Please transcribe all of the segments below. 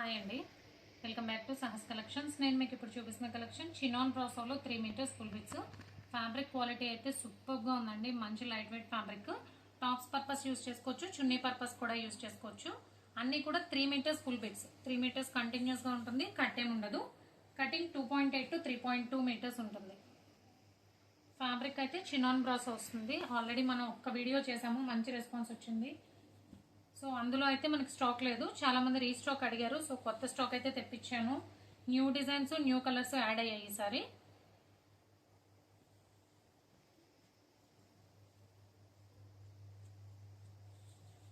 Hi అండి, welcome back to Sahas collections. నేను మీకు ఇప్పుడు చూపిస్తున్న కలెక్షన్ చినాన్ బ్రాసోలో 3 metres full bits. Fabric quality అయితే సూపర్గా ఉందండి. మంచి light weight fabric. Tops purpose use చేసుకోవచ్చు, చున్నీ పర్పస్ కూడా యూస్ చేసుకోవచ్చు. అన్ని కూడా 3 metres full bits. 3 metres continuous గా ఉంటుంది, కట్ ఏమి ఉండదు. కటింగ్ 2.8 to 3.2 మీటర్స్ ఉంటుంది. ఫ్యాబ్రిక్ అయితే చినాన్ బ్రాసో వస్తుంది. ఆల్రెడీ మనం ఒక్క వీడియో చేసాము, మంచి రెస్పాన్స్ వచ్చింది. సో అందులో అయితే మనకి స్టాక్ లేదు, చాలా మంది రీస్టాక్ అడిగారు. సో కొత్త స్టాక్ అయితే తెప్పించాను. New designs, new colours add అయ్యాయి ఈసారి.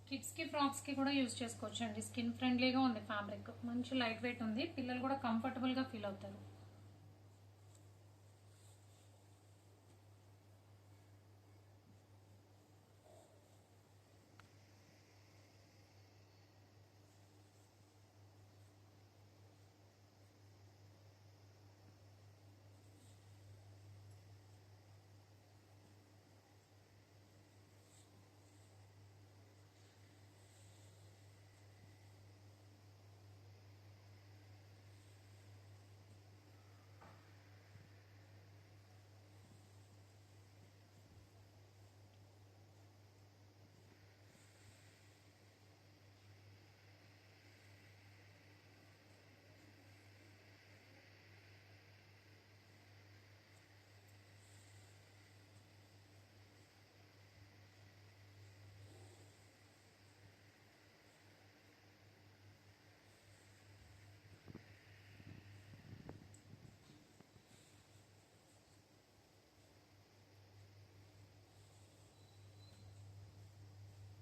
కిడ్స్ కి, ఫ్రాక్స్ కి కూడా యూజ్ చేసుకోవచ్చు అండి. స్కిన్ ఫ్రెండ్లీగా ఉంది ఫ్యాబ్రిక్, మంచి లైట్ వెయిట్ ఉంది. పిల్లలు కూడా కంఫర్టబుల్ గా ఫీల్ అవుతారు.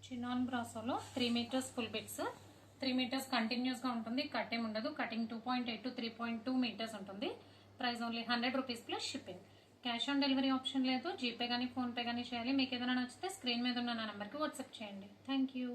చినాన్ బ్రాసోలో 3 metres full bits. 3 metres continuous గా ఉంటుంది, కట్ ఏమి ఉండదు. కటింగ్ 2.8 to 3.2 మీటర్స్ ఉంటుంది. Price only 100 rupees plus shipping. Cash on delivery option లేదు. జీపే కానీ, ఫోన్ పే కానీ చేయాలి. మీకు ఏదైనా నచ్చితే స్క్రీన్ మీద ఉన్న నా నెంబర్కి వాట్సాప్ చేయండి. Thank you.